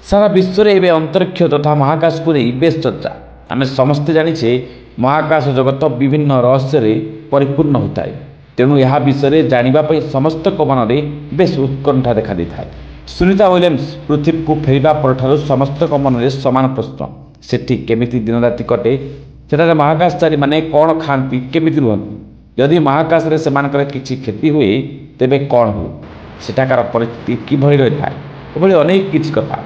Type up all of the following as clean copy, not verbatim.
सारा विश्व में एवं अंतरिक्ष तथा महाकाश को नहीं बेस चर्चा। आम समस्ते जाचे महाकाश जगत विभिन्न रहस्य परिपूर्ण होता है। तेणु यह विषय जानापी समस्त मन में बेस उत्कंठा देखा दी था। सुनीता विलियम्स पृथ्वी को फेरवा पर समस्त मन में सामान प्रश्न, सेठी केमिति दिन राति कटे, सेठारे महाकाशचारी माने कौन खाती केमिति रुहति, यदि महाकाश रे सेमानकर किछि क्षति हुए तेबे कौन हो, सेठाकार परिस्थिति किभଳି रही है, अनेक किछि कथा।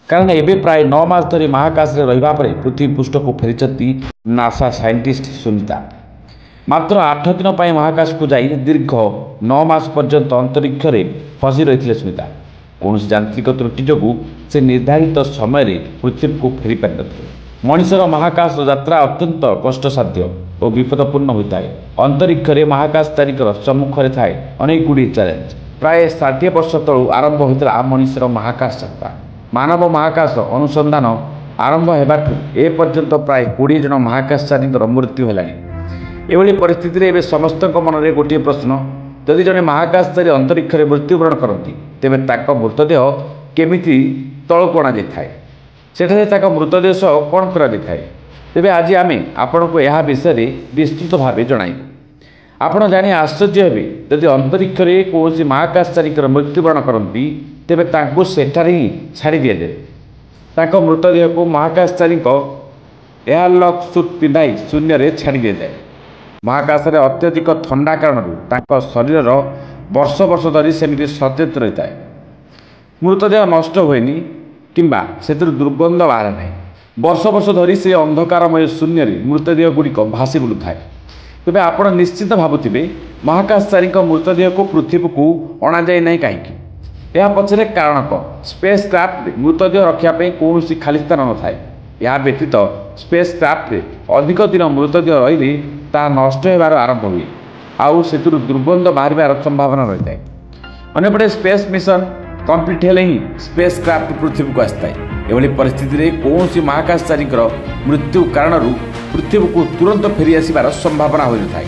कारण एबे प्राय 9 मास धरी महाकाश रे रहिबा परे पृथ्वी पृष्ठ को फेरिचती नासा साइंटिस्ट सुनीता। मात्र 8 दिन पर महाकाश को जाई दीर्घ 9 मास पर्यंत अंतरिक्ष रे फसी रही सुनीता। कौन यांत्रिक त्रुटि जो से निर्धारित समय पृथ्वी को फेरी पारि नथिले। मनुष्यर महाकाश यात्रा अत्यंत कष्टसाध्य और विपदपूर्ण होता है। अंतरिक्ष रे महाकाशचारीकर सम्मुख में थाए अनेक गुड़ी चैलेंज। प्राय 60 वर्ष तलू आरंभ होता मनुष्यर महाकाश यात्रा। मानव महाकाश अनुसंधान आरंभ होगाठू ए पर्यंत प्राय 20 जन महाकाशचारी मृत्यु है। एभली परिस्थिति रे समस्त मन में गोटे प्रश्न, जदि जड़े महाकाशचारी अंतरिक्ष में मृत्युवरण करती तेबे ताक मृतदेह केमिति तलक अणाई, सेठारे मृतदेह सह कौन करा तेबे आज आम आपण को यह विषय विस्तृत भाव जन। आपण जानी आश्चर्य हे जदि अंतरिक्ष में कौन महाकाशचारीकर मृत्युवरण करती तेबे तांको सेठारे ही छाड़ी दि जाए। तांको मृतदेह को महाकाशचारी एयरलॉक सूट पिंधाई शून्य रे छाड़ी दि जाए। महाकाश रे अत्यधिक ठंडा कारण तांको शरीर वर्ष वर्ष धरी सेमिति सचेत रही है। मृतदेह नष्ट हुएनि किंबा से दुर्गंध बाहर ना। वर्ष वर्ष धरी से अंधकारमय शून्य मृतदेह गुड़िक भासी बुलू थाए। तेज आप निश्चित भावुवे महाकाशचारी मृतदेह को पृथ्वी को अणाई ना कहीं, यह पछरे कारण कौन? स्पेस क्राफ्ट मृतदेह रखापी कौन खाली स्थान न थाए। यह व्यतीत स्पेस क्राफ्ट अधिक दिन मृतदेह रही ता नष्ट होबार आरंभ हुए, आउ से दुर्गंध बाहर संभावना रही है। अंपटे स्पेस मिशन कंप्लीट हेले ही स्पेस क्राफ्ट पृथ्वी को आसता है। एभली परिस्थिति रे कौन महाकाशचारी मृत्यु कारण पृथ्वी को तुरंत फेरी आसबार संभावना हो था।